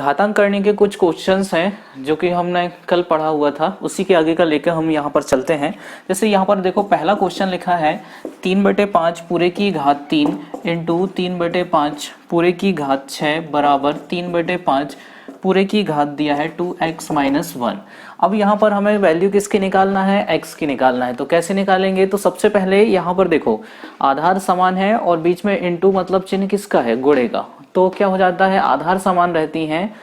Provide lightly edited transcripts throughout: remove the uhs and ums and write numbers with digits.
घातांक करने के कुछ क्वेश्चंस हैं जो कि हमने कल पढ़ा हुआ था, उसी के आगे का लेकर हम यहाँ पर चलते हैं। जैसे यहाँ पर देखो पहला क्वेश्चन लिखा है 3/5 पूरे की घात 3 इंटू 3/5 पूरे की घात 6 बराबर 3/5 पूरे की घात दिया है 2x-1। अब यहाँ पर हमें वैल्यू किसकी निकालना है, x की निकालना है। तो कैसे निकालेंगे, तो सबसे पहले यहाँ पर देखो आधार समान है और बीच में इंटू मतलब चिन्ह किसका है, गुणे का। तो क्या हो जाता है, आधार समान रहती हैं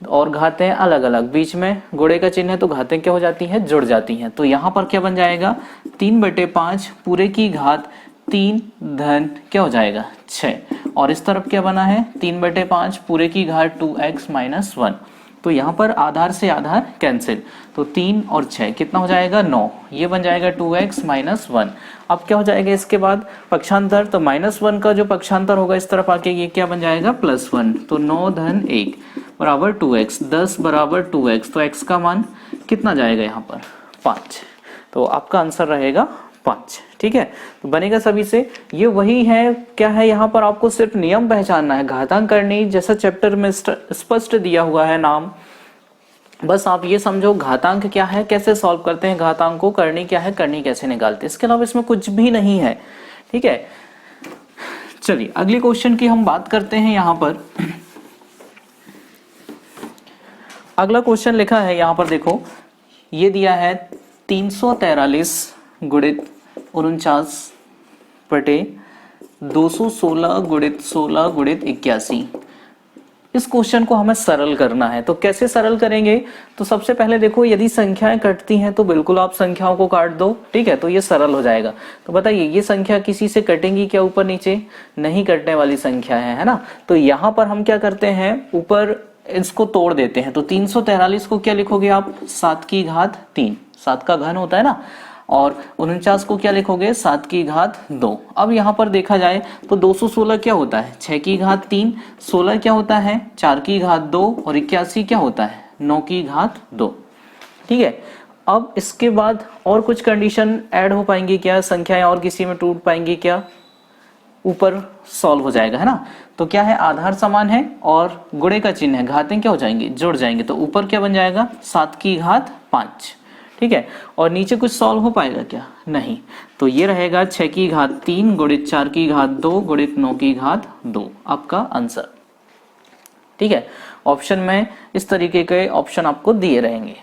और घातें अलग अलग, बीच में गुणे का चिन्ह है तो घातें क्या हो जाती हैं, जुड़ जाती हैं। तो यहाँ पर क्या बन जाएगा 3/5 पूरे की घात 3 धन क्या हो जाएगा 6, और इस तरफ क्या बना है 3/5 पूरे की घात 2x-1। तो यहाँ पर आधार से आधार कैंसिल, तो 3 और 6 कितना हो जाएगा 9, ये बन जाएगा 2x-1। अब क्या हो जाएगा इसके बाद पक्षांतर, तो -1 का जो पक्षांतर होगा इस तरफ आके ये क्या बन जाएगा +1। तो 9 धन 1 बराबर 2x, 10 बराबर 2x। तो x का मान कितना जाएगा यहाँ पर 5। तो आपका आंसर रहेगा 5। ठीक है, तो बनेगा सभी से। ये वही है, क्या है यहाँ पर आपको सिर्फ नियम पहचानना है। घातांक करनी जैसा चैप्टर में स्पष्ट दिया हुआ है नाम, बस आप ये समझो घातांक क्या है, कैसे सॉल्व करते हैं घातांक को, करनी क्या है, करनी कैसे निकालते हैं, इसके अलावा इसमें कुछ भी नहीं है। ठीक है, चलिए अगले क्वेश्चन की हम बात करते हैं। यहाँ पर अगला क्वेश्चन लिखा है, यहाँ पर देखो ये दिया है 343 गुणित 49/216 गुणित 16 गुणित 81। इस क्वेश्चन को हमें सरल करना है। तो कैसे सरल करेंगे, तो सबसे पहले देखो यदि संख्याएं कटती हैं तो बिल्कुल आप संख्याओं को काट दो। ठीक है, तो ये सरल हो जाएगा। तो बताइए ये संख्या किसी से कटेंगी क्या, ऊपर नीचे नहीं कटने वाली संख्या है ना। तो यहाँ पर हम क्या करते हैं, ऊपर इसको तोड़ देते हैं। तो 343 को क्या लिखोगे आप 7 की घात 3, 7 का घन होता है ना, और 49 को क्या लिखोगे 7 की घात 2। अब यहाँ पर देखा जाए तो 216 क्या होता है 6 की घात 3, 16 क्या होता है 4 की घात 2 और 81 क्या होता है 9 की घात 2। ठीक है, अब इसके बाद और कुछ कंडीशन ऐड हो पाएंगी क्या, संख्याएं और किसी में टूट पाएंगी क्या, ऊपर सॉल्व हो जाएगा है ना। तो क्या है, आधार समान है और गुणे का चिन्ह है, घातें क्या हो जाएंगी, जुड़ जाएंगे। तो ऊपर क्या बन जाएगा 7 की घात 5। ठीक है, और नीचे कुछ सॉल्व हो पाएगा क्या, नहीं। तो ये रहेगा 6 की घात 3 गुणित 4 की घात 2 गुणित 9 की घात 2, आपका आंसर। ठीक है, ऑप्शन में इस तरीके के ऑप्शन आपको दिए रहेंगे।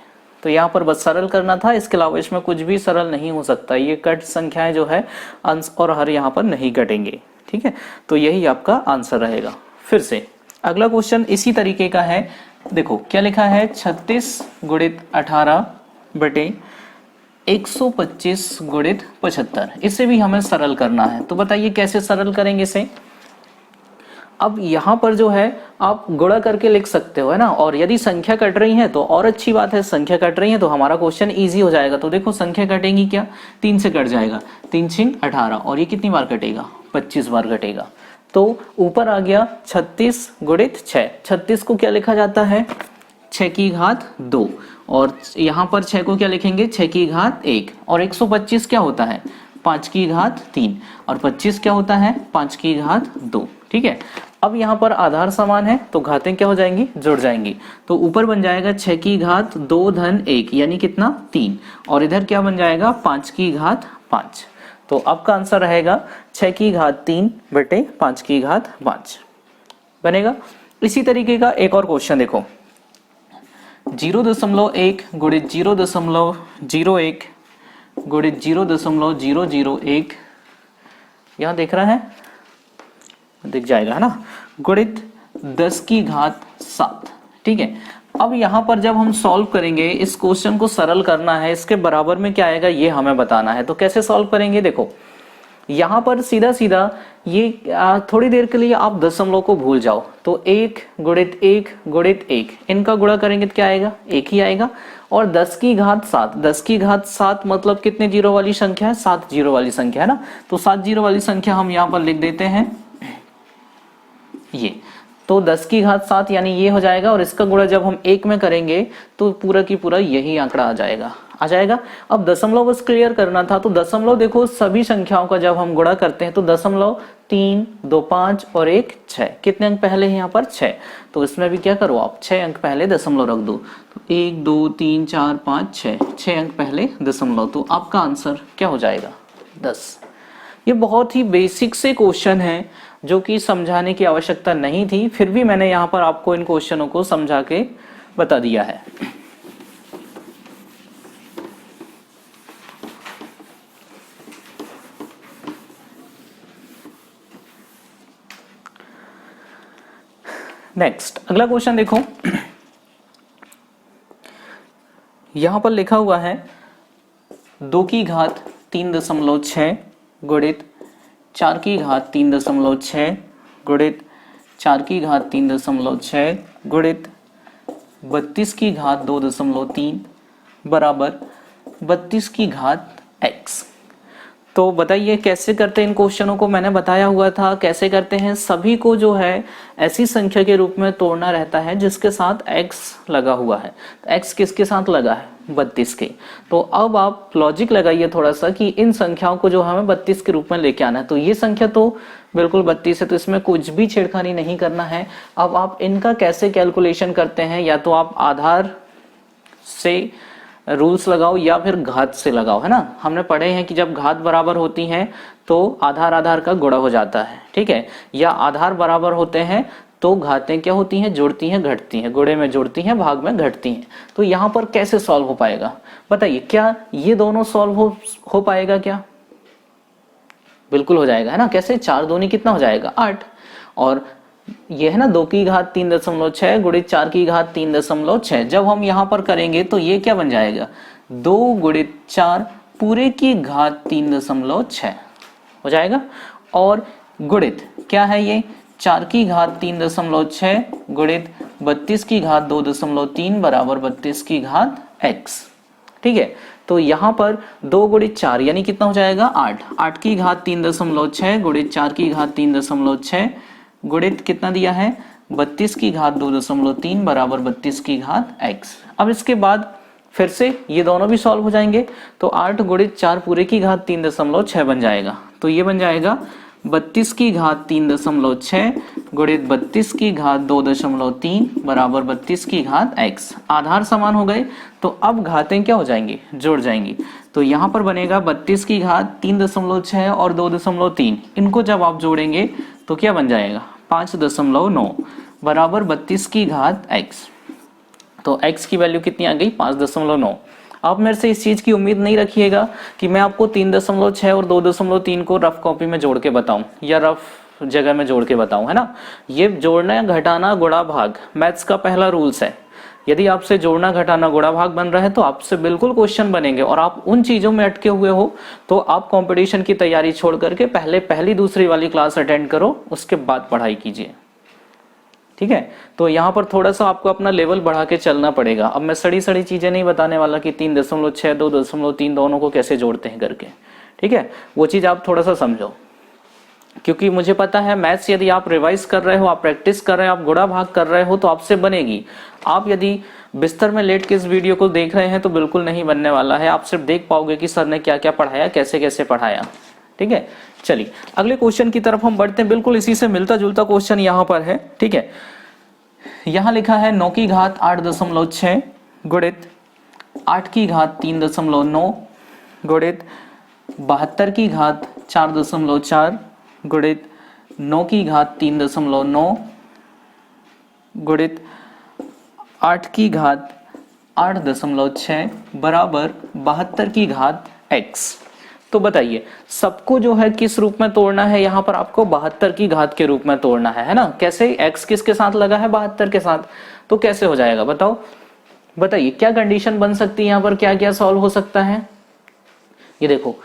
तो यहाँ पर बस सरल करना था, इसके अलावा इसमें कुछ भी सरल नहीं हो सकता। ये कट संख्याएं जो है अंश और हर यहाँ पर नहीं कटेंगे। ठीक है, तो यही आपका आंसर रहेगा। फिर से अगला क्वेश्चन इसी तरीके का है। देखो क्या लिखा है 36 गुणित 18 बटे 125 गुणित 75। इसे भी हमें सरल करना है। तो बताइए कैसे सरल करेंगे इसे। अब यहाँ पर जो है आप गुणा करके लिख सकते हो है ना, और यदि संख्या कट रही है तो और अच्छी बात है, संख्या कट रही है तो हमारा क्वेश्चन इजी हो जाएगा। तो देखो संख्या कटेंगी क्या, 3 से कट जाएगा, 3 6 18, और ये कितनी बार कटेगा 25 बार कटेगा। तो ऊपर आ गया 36 गुणित 6। 36 को क्या लिखा जाता है 6 की घात 2, और यहाँ पर 6 को क्या लिखेंगे 6 की घात 1, और 125 क्या होता है 5 की घात 3, और 25 क्या होता है 5 की घात 2। ठीक है, अब यहाँ पर आधार समान है तो घातें क्या हो जाएंगी, जुड़ जाएंगी। तो ऊपर बन जाएगा 6 की घात 2 धन 1 यानी कितना 3, और इधर क्या बन जाएगा 5 की घात 5। तो आपका आंसर रहेगा 6 की घात 3 बटे 5 की घात 5 बनेगा। इसी तरीके का एक और क्वेश्चन देखो 0.1 गुणित 0.01 गुणित 0.001, यहां देख रहा है, दिख जाएगा है ना, गुणित 10 की घात 7। ठीक है, अब यहाँ पर जब हम सॉल्व करेंगे इस क्वेश्चन को सरल करना है, इसके बराबर में क्या आएगा ये हमें बताना है। तो कैसे सॉल्व करेंगे, देखो यहाँ पर सीधा सीधा ये थोड़ी देर के लिए आप दशमलव को भूल जाओ। तो 1 गुणित 1 गुणित 1, इनका गुणा करेंगे तो क्या आएगा 1 ही आएगा। और 10 की घात 7, 10 की घात 7 मतलब कितने जीरो वाली संख्या है, 7 जीरो वाली संख्या है ना। तो 7 जीरो वाली संख्या हम यहाँ पर लिख देते हैं ये। तो 10 की घात 7 यानी ये हो जाएगा, और इसका गुणा जब हम 1 में करेंगे तो पूरा की पूरा यही आंकड़ा आ जाएगा। अब दशमलव बस क्लियर करना था। तो दशमलव देखो सभी संख्याओं का जब हम गुणा करते हैं तो दशमलव 3, 2 5 और 1 6। कितने अंक पहले हैं यहाँ पर 6, तो इसमें भी क्या करो आप 6 अंक पहले दशमलव रख दो। तो 1 2 3 4 5 6 अंक पहले दशमलव, तो आपका आंसर क्या हो जाएगा 10। ये बहुत ही बेसिक से क्वेश्चन है जो कि समझाने की आवश्यकता नहीं थी, फिर भी मैंने यहाँ पर आपको इन क्वेश्चनों को समझा के बता दिया है। नेक्स्ट अगला क्वेश्चन देखो, यहां पर लिखा हुआ है 2 की घात 3.6 गुणित 4 की घात 3.6 गुणित 4 की घात 3.6 गुणित 32 की घात 2.3 बराबर 32 की घात x। तो बताइए कैसे करते हैं इन क्वेश्चनों को। मैंने बताया हुआ था कैसे करते हैं। सभी को जो है ऐसी संख्या के रूप में तोड़ना रहता है जिसके साथ x लगा हुआ है। तो x किसके साथ लगा है 32 के। तो अब आप लॉजिक लगाइए थोड़ा सा कि इन संख्याओं को जो हमें 32 के रूप में लेके आना है। तो ये संख्या तो बिल्कुल 32 है, तो इसमें कुछ भी छेड़खानी नहीं करना है। अब आप इनका कैसे कैलकुलेशन करते हैं, या तो आप आधार से रूल्स लगाओ या फिर घात से लगाओ, है ना। हमने पढ़े हैं कि जब घात बराबर होती हैं तो आधार आधार का गुणा हो जाता है, ठीक है, या आधार बराबर होते हैं तो घातें क्या होती हैं, जुड़ती हैं घटती हैं, गुणे में जुड़ती हैं भाग में घटती हैं। तो यहाँ पर कैसे सॉल्व हो पाएगा बताइए, क्या ये दोनों सॉल्व हो पाएगा क्या? बिल्कुल हो जाएगा, है ना। कैसे, 4 दूनी कितना हो जाएगा 8, और ये है ना 2 की घात 3.6 गुणित 4 की घात 3.6। जब हम यहाँ पर करेंगे तो ये क्या बन जाएगा 2 गुणित 4 पूरे की घात 3.6 हो जाएगा, और गुणित क्या है ये 4 की घात 3.6 गुणित 32 की घात 2.3 बराबर 32 की घात x, ठीक है। तो यहाँ पर 2 गुणित 4 यानी कितना हो जाएगा 8, 8 की घात 3.6 गुणित 4 की घात 3.6 गुणित कितना दिया है 32 की घात 2.3 बराबर 32 की घात x। अब इसके बाद फिर से ये दोनों भी सॉल्व हो जाएंगे, तो 8 गुणित 4 पूरे की घात 3.6 बन जाएगा। तो ये बन जाएगा 32 की घात 3.6 गुणित 32 की घात 2.3 बराबर 32 की घात x। आधार समान हो गए, तो अब घातें क्या हो जाएंगी, जुड़ जाएंगी। तो यहाँ पर बनेगा 32 की घात 3.6 और 2.3, इनको जब आप जोड़ेंगे तो क्या बन जाएगा 5.9 बराबर 32 की घात x। तो x की वैल्यू कितनी आ गई 5.9। आप मेरे से इस चीज की उम्मीद नहीं रखिएगा कि मैं आपको 3.6 और 2.3 को रफ कॉपी में जोड़ के बताऊं या रफ जगह में जोड़ के बताऊं, है ना। ये जोड़ना घटाना गुणा भाग मैथ्स का पहला रूल्स है। यदि आपसे जोड़ना घटाना गुणा भाग बन रहा है तो आपसे बिल्कुल क्वेश्चन बनेंगे, और आप उन चीजों में अटके हुए हो तो आप कंपटीशन की तैयारी छोड़ करके पहले पहली दूसरी वाली क्लास अटेंड करो, उसके बाद पढ़ाई कीजिए, ठीक है। तो यहाँ पर थोड़ा सा आपको अपना लेवल बढ़ा के चलना पड़ेगा। अब मैं सड़ी सड़ी चीजें नहीं बताने वाला कि 3.6 2.3 दोनों को कैसे जोड़ते हैं करके, ठीक है। वो चीज आप थोड़ा सा समझो, क्योंकि मुझे पता है मैथ्स यदि आप रिवाइज कर रहे हो, आप प्रैक्टिस कर रहे हो, आप गुणा भाग कर रहे हो तो आपसे बनेगी। आप यदि बिस्तर में लेट के इस वीडियो को देख रहे हैं तो बिल्कुल नहीं बनने वाला है। आप सिर्फ देख पाओगे कि सर ने क्या क्या पढ़ाया, कैसे कैसे पढ़ाया, ठीक है। चलिए अगले क्वेश्चन की तरफ हम बढ़ते हैं। बिल्कुल इसी से मिलता जुलता क्वेश्चन यहाँ पर है, ठीक है। यहाँ लिखा है 9 की घात 8.6 गुणित 8 की घात 3.9 गुणित 72 की घात 4.4 गुणित 9 की घात 3.9 गुणित 8 की घात 8.6 बराबर 72 की घात x। तो बताइए सबको जो है किस रूप में तोड़ना है, यहाँ पर आपको 72 की घात के रूप में तोड़ना है ना। कैसे, x किसके साथ लगा है 72 के साथ, तो कैसे हो जाएगा बताओ। बताइए क्या कंडीशन बन सकती है यहाँ पर, क्या क्या सॉल्व हो सकता है। ये देखो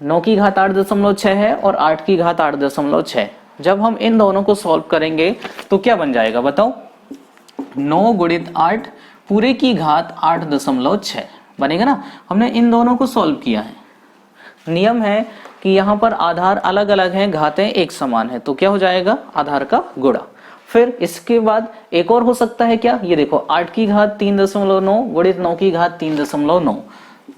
9 की घात 8.6 है और 8 की घात 8.6। जब हम इन दोनों को सॉल्व करेंगे तो क्या बन जाएगा बताओ, 9 गुणित 8 पूरे की घात 8.6 बनेगा ना। हमने इन दोनों को सॉल्व किया है। नियम है कि यहाँ पर आधार अलग अलग हैं, घातें एक समान है, तो क्या हो जाएगा आधार का गुणा। फिर इसके बाद एक और हो सकता है क्या, ये देखो 8 की घात 3.9 गुणित 9 की घात 3.9,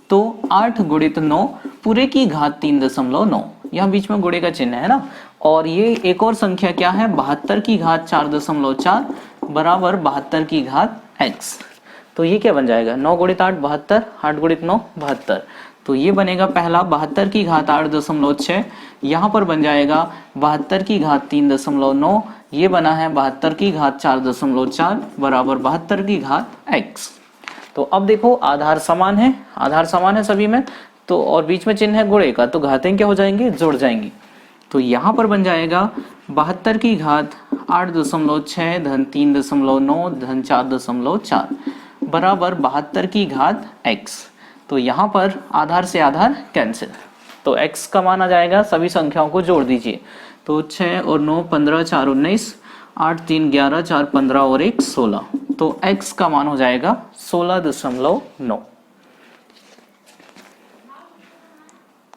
तो 8 गुणित 9 पूरे की घात 3.9। यहाँ बीच में गुणे का चिन्ह है ना, और ये एक और संख्या क्या है 72 की घात 4.4 बराबर 72 की घात x। तो ये क्या बन जाएगा 9 गुणित 8 72, 8 गुणित 9 72। तो ये बनेगा पहला 72 की घात 8.6, यहाँ पर बन जाएगा 72 की घात 3.9, ये बना है 72 की घात 4.4 बराबर 72 की घात x। तो अब देखो आधार समान है, आधार समान है सभी में, तो और बीच में चिन्ह है गुणे का, तो घातें क्या हो जाएंगी जुड़ जाएंगी। तो यहाँ पर बन जाएगा 72 की घात 8.6 धन 3.9 धन 4.4 बराबर 72 की घात x। तो यहाँ पर आधार से आधार कैंसिल, तो x का मान आ जाएगा, सभी संख्याओं को जोड़ दीजिए। तो 6 और 9 15, 4 19, 8 3 11, 4 15 और 1 16। तो x का मान हो जाएगा 16.9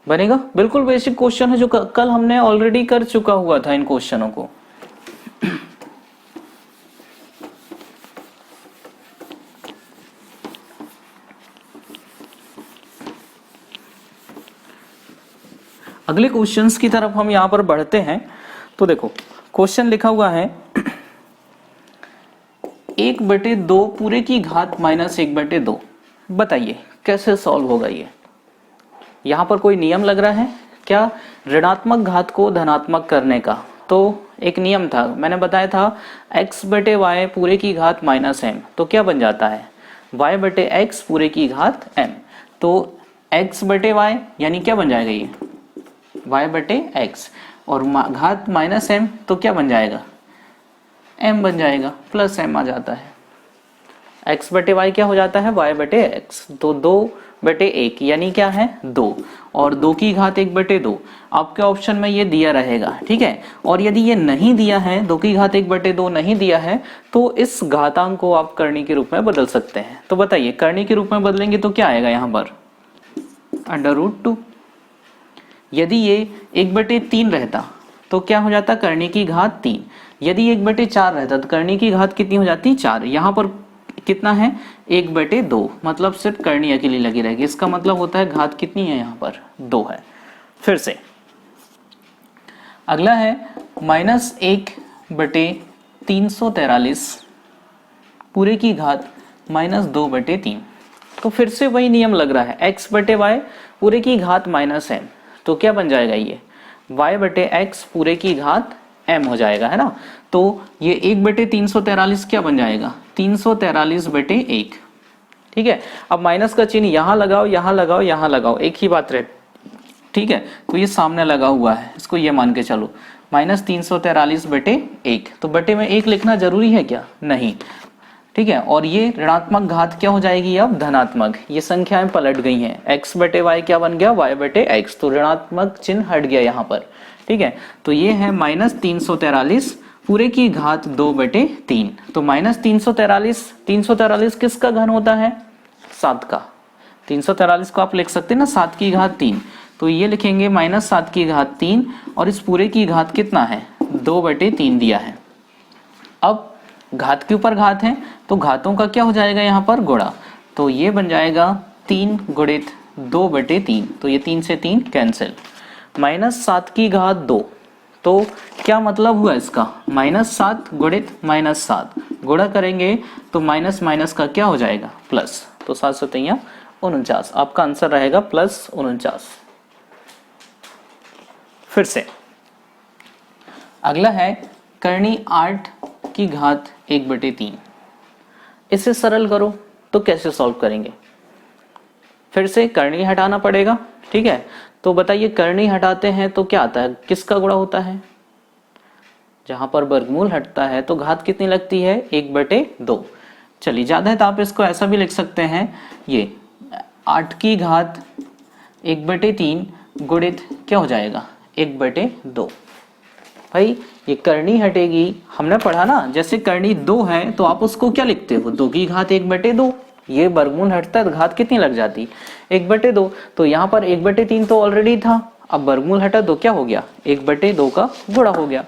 बनेगा। बिल्कुल बेसिक क्वेश्चन है जो कल हमने ऑलरेडी कर चुका हुआ था इन क्वेश्चनों को। अगले क्वेश्चंस की तरफ हम यहां पर बढ़ते हैं। तो देखो क्वेश्चन लिखा हुआ है 1/2 पूरे की घात -1/2। बताइए कैसे सॉल्व होगा ये। यहां पर कोई नियम लग रहा है क्या ऋणात्मक घात को धनात्मक करने का? तो एक नियम था, मैंने बताया था x/y पूरे की घात -m, तो क्या बन जाता है y/x पूरे की घात m। तो x/y यानी क्या बन जाएगा ये y/x, और घात -m तो क्या बन जाएगा m बन जाएगा, प्लस m आ जाता है। x/y क्या हो जाता है y/x, तो 2/1 यानी क्या है 2, और 2 की घात 1/2 आपके ऑप्शन में ये दिया रहेगा, ठीक है। और यदि ये नहीं दिया है 2 की घात 1/2 नहीं दिया है तो इस घातांक को आप करनी के रूप में बदल सकते हैं। तो बताइए करनी के रूप में बदलेंगे तो क्या आएगा यहाँ पर √2। यदि ये 1/3 रहता तो क्या हो जाता करनी की घात 3। यदि 1/4 रहता तो करनी की घात कितनी हो जाती 4। यहाँ पर कितना है 1/2, मतलब सिर्फ करनी अकेली लगी रहेगी। इसका मतलब होता है घात कितनी है यहाँ पर 2 है। फिर से अगला है -1/343 पूरे की घात -2/3। तो फिर से वही नियम लग रहा है x/y पूरे की घात -m, तो क्या बन जाएगा ये y/x पूरे की घात m हो जाएगा, है ना। तो ये 1/343 क्या बन जाएगा 343/1, ठीक है। अब माइनस का चिन्ह यहाँ लगाओ, यहाँ लगाओ, यहाँ लगाओ, एक ही बात रहे, ठीक है। तो ये सामने लगा हुआ है, इसको ये मान के चलो -343/1। तो बटे में 1 लिखना जरूरी है क्या नहीं, ठीक है। और ये ऋणात्मक घात क्या हो जाएगी अब धनात्मक, ये संख्याएं पलट गई हैं। x/y क्या बन गया y/x, तो ऋणात्मक चिन्ह हट गया यहाँ पर, ठीक है। तो ये है -343 पूरे की घात 2/3। तो -343 किसका घन होता है 7 का। 343 को आप लिख सकते हैं ना 7 की घात 3, तो ये लिखेंगे -7 की घात 3, और इस पूरे की घात कितना है 2/3 दिया है। अब घात के ऊपर घात है तो घातों का क्या हो जाएगा यहाँ पर गुणा, तो ये बन जाएगा 3 गुणित 2/3, तो ये 3 से 3 कैंसिल। -7 की घात 2, तो क्या मतलब हुआ इसका -7 गुणित -7 गुणा करेंगे तो माइनस माइनस का क्या हो जाएगा प्लस, तो 7 7 49, आपका आंसर रहेगा +49। फिर से अगला है करनी 8 की घात 1/3। इसे सरल करो तो कैसे सॉल्व करेंगे, फिर से करनी हटाना पड़ेगा, ठीक है। तो बताइए करनी हटाते हैं तो क्या आता है, किसका गुणा होता है, जहां पर वर्गमूल हटता है तो घात कितनी लगती है 1/2। चलिए ज्यादा है तो आप इसको ऐसा भी लिख सकते हैं, ये 8 की घात 1/3 गुणित क्या हो जाएगा 1/2। भाई ये करनी हटेगी, हमने पढ़ा ना जैसे करनी 2 है तो आप उसको क्या लिखते हो 2 की घात 1/2। ये वर्गमूल हटता है तो घात कितनी लग जाती 1/2। तो यहाँ पर 1/3 तो ऑलरेडी था, अब वर्गमूल हटा तो क्या हो गया 1/2 का गुणा हो गया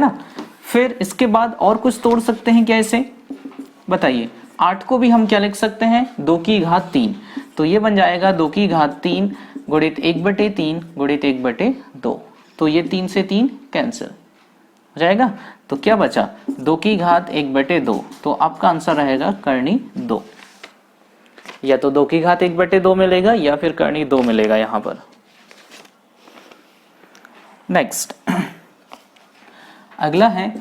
ना। फिर इसके बाद और कुछ तोड़ सकते हैं क्या इसे, बताइए। 8 को भी हम क्या लिख सकते हैं 2 की घात 3, तो ये बन जाएगा 2 की घात 3 गुणित 1/3 गुणित 1/2। तो ये 3 से 3 कैंसिल हो जाएगा। तो क्या बचा 2 की घात 1/2। तो आपका आंसर रहेगा करनी 2। या तो 2 की घात 1/2 मिलेगा या फिर करनी 2 मिलेगा यहां पर। नेक्स्ट अगला है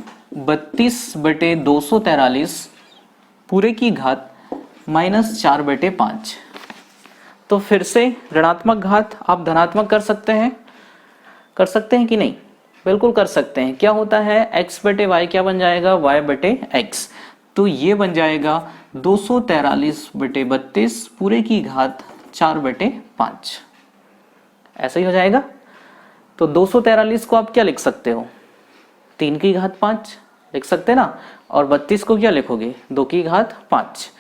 32/243 पूरे की घात -4/5। तो फिर से ऋणात्मक घात आप धनात्मक कर सकते हैं कि नहीं? बिल्कुल कर सकते हैं। क्या होता है x/y क्या बन जाएगा y/x। तो ये बन जाएगा 243/32 पूरे की घात 4/5। ऐसा ही हो जाएगा। तो 243 को आप क्या लिख सकते हो 3 की घात 5 लिख सकते ना, और 32 को क्या लिखोगे 2 की घात 5।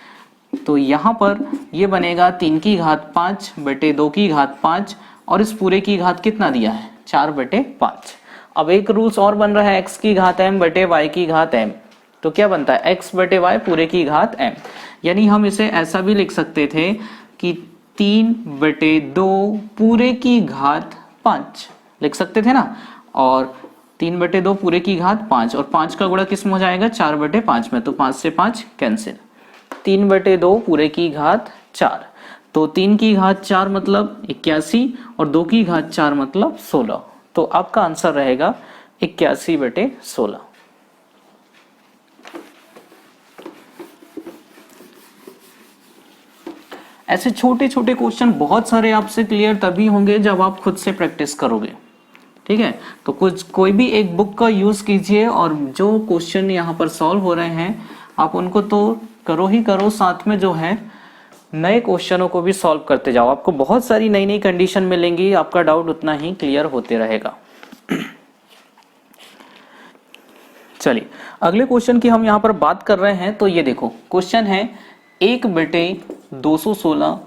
तो यहां पर ये बनेगा 3 की घात 5/2 की घात 5, और इस पूरे की घात कितना दिया है 4/5। अब एक रूल्स और बन रहा है x की घात m बटे y की घात m। तो क्या बनता है x/y पूरे की घात m। यानी हम इसे ऐसा भी लिख सकते थे कि 3/2 पूरे की घात 5 लिख सकते थे ना, और 3/2 पूरे की घात 5, और 5 का गुणा किस में हो जाएगा 4/5 में। तो 5 से 5 कैंसिल। 3/2 पूरे की घात 4। तो 3 की घात 4 मतलब 81, और 2 की घात 4 मतलब 16। तो आपका आंसर रहेगा 81/16। ऐसे छोटे छोटे क्वेश्चन बहुत सारे आपसे क्लियर तभी होंगे जब आप खुद से प्रैक्टिस करोगे। ठीक है, तो कोई भी एक बुक का यूज कीजिए, और जो क्वेश्चन यहाँ पर सॉल्व हो रहे हैं आप उनको तो करो ही करो, साथ में जो है नए क्वेश्चनों को भी सॉल्व करते जाओ। आपको बहुत सारी नई नई कंडीशन मिलेंगी, आपका डाउट उतना ही क्लियर होते रहेगा। चलिए अगले क्वेश्चन की हम यहाँ पर बात कर रहे हैं। तो ये देखो क्वेश्चन है 1/216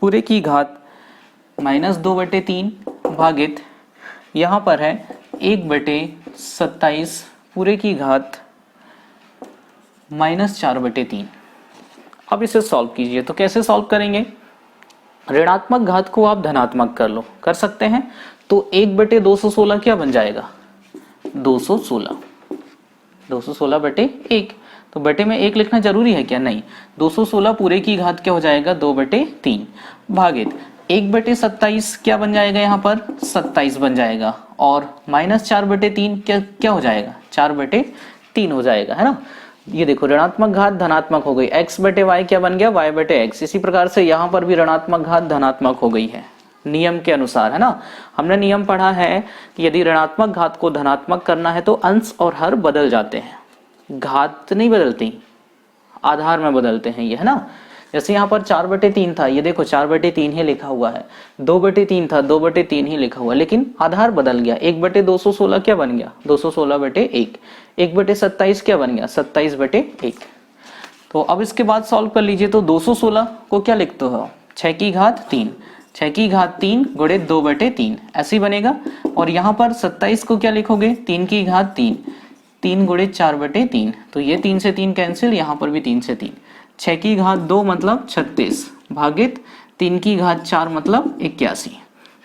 पूरे की घात -2/3 भागित यहाँ पर है 1/27 पूरे की घात -4/3। अब इसे सॉल्व कीजिए। तो कैसे सॉल्व करेंगे? ऋणात्मक घात को आप धनात्मक कर सकते हैं। तो 1/216 क्या बन जाएगा 216 216/1। तो बटे में 1 लिखना जरूरी है क्या? नहीं। 216 पूरे की घात क्या हो जाएगा 2/3 भागित 1/27 क्या बन जाएगा यहाँ पर 27 बन जाएगा, और -4/3 क्या हो जाएगा 4/3 हो जाएगा, है ना। ये देखो ऋणात्मक घात धनात्मक हो गई, x/y क्या बन गया y/x। इसी प्रकार से यहाँ पर भी ऋणात्मक घात धनात्मक हो गई है नियम के अनुसार, है ना। हमने नियम पढ़ा है कि यदि ऋणात्मक घात को धनात्मक करना है तो अंश और हर बदल जाते हैं, घात नहीं बदलती, आधार में बदलते हैं ये, है ना। जैसे यहाँ पर 4/3 था, ये देखो 4/3 ही लिखा हुआ है, 2/3 था 2/3 ही लिखा हुआ, लेकिन आधार बदल गया। 1/216 क्या बन गया 216/1। 1/27 क्या बन गया 27/1। तो अब इसके बाद सॉल्व कर लीजिए। तो 216 को क्या लिखते हो 6 की घात 3, 6 की घात 3 गुणित 2/3 ऐसे ही बनेगा। और यहाँ पर 27 को क्या लिखोगे 3 की घात 3, 3 गुणित 4/3। तो ये 3 से 3 कैंसिल, यहाँ पर भी 3 से 3। 6 की घात 2 मतलब 36 भागित 3 की घात 4 मतलब 81।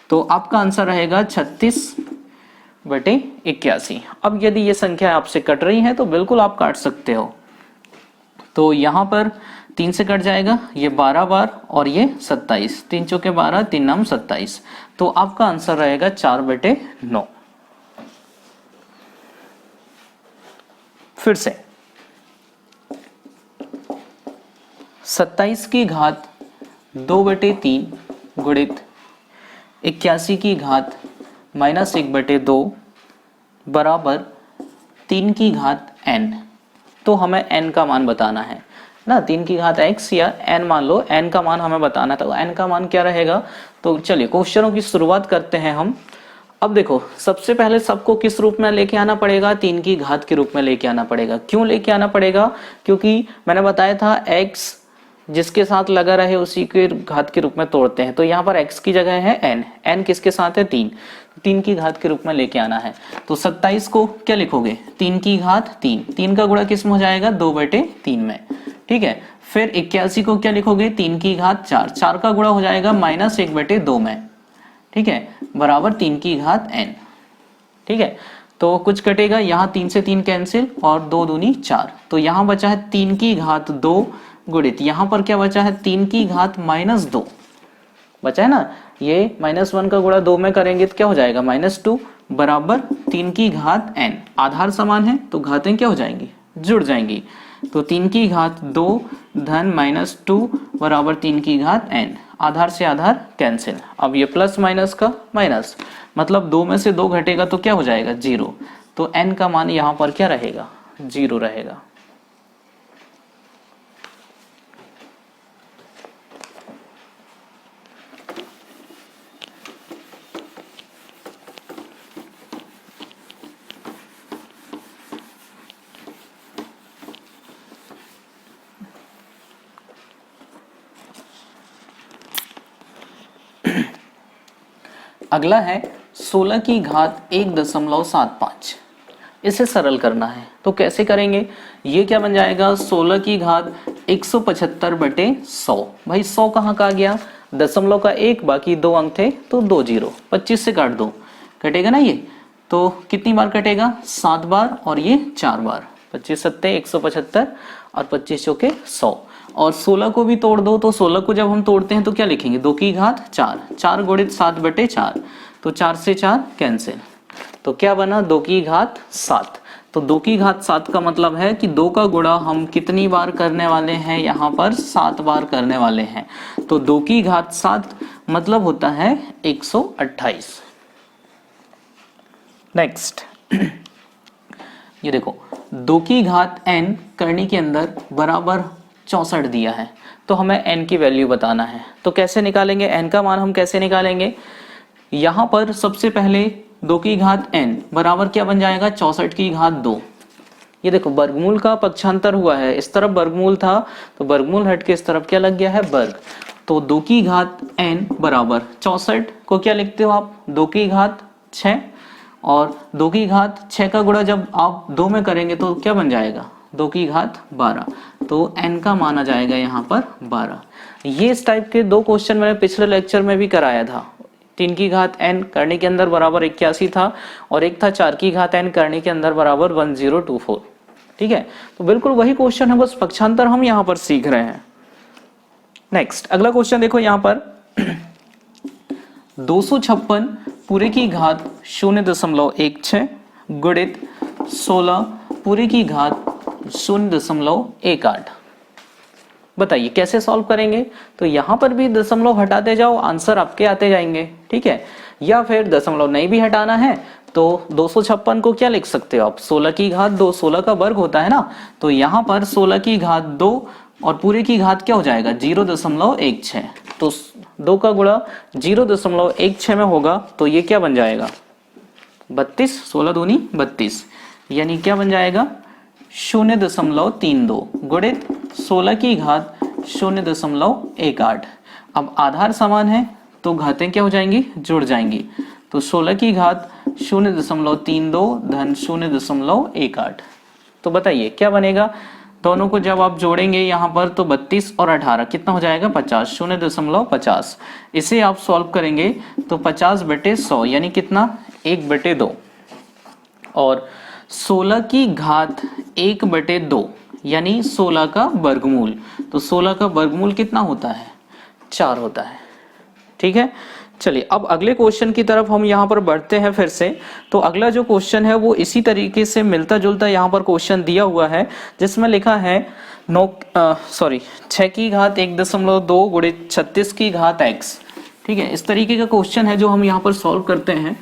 तो आपका आंसर रहेगा 36/81। अब यदि ये संख्या आपसे कट रही है तो बिल्कुल आप काट सकते हो। तो यहाँ पर 3 से कट जाएगा, ये 12 बार और ये 27, 3 चौके 12 3 नाम 27। तो आपका आंसर रहेगा 4/9। फिर से 27 की घात 2/3 गुणित 81 की घात -1/2 बराबर 3 की घात n। तो हमें n का मान बताना है ना, 3 की घात x या n मान लो, n का मान हमें बताना था। तो n का मान क्या रहेगा? तो चलिए क्वेश्चनों की शुरुआत करते हैं हम। अब देखो सबसे पहले सबको किस रूप में लेके आना पड़ेगा 3 की घात के रूप में लेके आना पड़ेगा। क्यों लेके आना पड़ेगा? क्योंकि मैंने बताया था x जिसके साथ लगा रहे उसी के घात के रूप में तोड़ते हैं। तो यहाँ पर x की जगह है n, n किसके साथ है 3, 3 की घात के रूप में लेके आना है। तो 27 को क्या लिखोगे 3 की घात 3, 3 का गुणा किस में हो जाएगा 2/3 में। ठीक है। फिर 81 को क्या लिखोगे, 3 की घात 4, 4 का गुणा हो जाएगा -1/2 में, ठीक है, बराबर 3 की घात n, ठीक है। तो कुछ कटेगा, यहाँ 3 से 3 कैंसिल और 2 दूनी 4, तो यहाँ बचा है 3 की घात 2 गुणित यहाँ पर क्या बचा है 3 की घात -2 बचा है ना, ये -1 का गुणा 2 में करेंगे तो क्या हो जाएगा -2 बराबर 3 की घात n, आधार समान है तो घातें क्या हो जाएंगी, जुड़ जाएंगी, तो 3 की घात 2 धन -2 बराबर 3 की घात n, आधार से आधार कैंसिल। अब ये प्लस माइनस का माइनस, मतलब 2 में से 2 घटेगा तो क्या हो जाएगा 0, तो n का मान यहाँ पर क्या रहेगा 0 रहेगा। अगला है 16 की घात 1.75, इसे सरल करना है तो कैसे करेंगे, ये क्या बन जाएगा 16 की घात 175/100, भाई 100 कहाँ का आ गया, दशमलव का 1, बाकी 2 अंक थे तो 2 जीरो, 25 से काट दो, कटेगा ना ये, तो कितनी बार कटेगा 7 बार और ये 4 बार, 25 सत्ते 175 और 25 चौके 100, और 16 को भी तोड़ दो, तो 16 को जब हम तोड़ते हैं तो क्या लिखेंगे 2 की घात 4, 4 गुणित 7/4, तो 4 से 4 कैंसिल, तो क्या बना 2 की घात 7, तो 2 की घात 7 का मतलब है कि 2 का गुणा हम कितनी बार करने वाले हैं, यहाँ पर 7 बार करने वाले हैं, तो 2 की घात 7 मतलब होता है 128। नेक्स्ट ये देखो 2 की घात n करनी के अंदर बराबर 64 दिया है, तो हमें n की वैल्यू बताना है, तो कैसे निकालेंगे n का मान, हम कैसे निकालेंगे, यहाँ पर सबसे पहले 2 की घात n बराबर क्या बन जाएगा 64 की घात 2, ये देखो वर्गमूल का पक्षांतर हुआ है, इस तरफ वर्गमूल था तो वर्गमूल हट के इस तरफ क्या लग गया है वर्ग, तो 2 की घात n बराबर 64 को क्या लिखते हो आप 2 की घात 6, और 2 की घात 6 का गुणा जब आप 2 में करेंगे तो क्या बन जाएगा 2 की घात 12, तो n का मान आ जाएगा यहाँ पर 12। ये इस टाइप के 2 क्वेश्चन मैंने पिछले लेक्चर में भी कराया था, 3 की घात n करने के अंदर बराबर 81 था, और एक था 4 की घात n करने के अंदर बराबर 1024, ठीक है, तो बिल्कुल वही क्वेश्चन है, बस पक्षांतर हम यहाँ पर सीख रहे हैं। नेक्स्ट अगला क्वेश्चन देखो यहाँ पर 256 पूरे की घात 0.16 गुणित 16 पूरे की घात 0.18, बताइए कैसे सॉल्व करेंगे, तो यहां पर भी दशमलव हटाते जाओ, आंसर आपके आते जाएंगे, ठीक है, या फिर दशमलव नहीं भी हटाना है तो 256 को क्या लिख सकते हो आप 16 की घात 2, 16 का वर्ग होता है ना, तो यहाँ पर 16 की घात 2 और पूरे की घात क्या हो जाएगा 0.16, तो 2 का गुणा 0.16 में होगा, तो ये क्या बन जाएगा 32, 16 दूनी 32, यानी क्या बन जाएगा 0.32 गुणित 16 की घात 0.18। अब आधार समान है तो घातें क्या हो जाएंगी जुड़ जाएंगी, तो 16 की घात 0.32 धन 0.18, तो बताइए क्या बनेगा, दोनों को जब आप जोड़ेंगे यहाँ पर तो 32 और 18 कितना हो जाएगा 50, 0.50, इसे आप सॉल्व करेंगे तो 50/100 यानी कितना 1/2, और 16 की घात 1/2 यानी 16 का वर्गमूल, तो 16 का वर्गमूल कितना होता है 4 होता है, ठीक है। चलिए अब अगले क्वेश्चन की तरफ हम यहाँ पर बढ़ते हैं फिर से, तो अगला जो क्वेश्चन है वो इसी तरीके से मिलता जुलता यहाँ पर क्वेश्चन दिया हुआ है, जिसमें लिखा है 6 की घात 1.2 गुणित 36 की घात x, ठीक है, इस तरीके का क्वेश्चन है जो हम यहाँ पर सॉल्व करते हैं।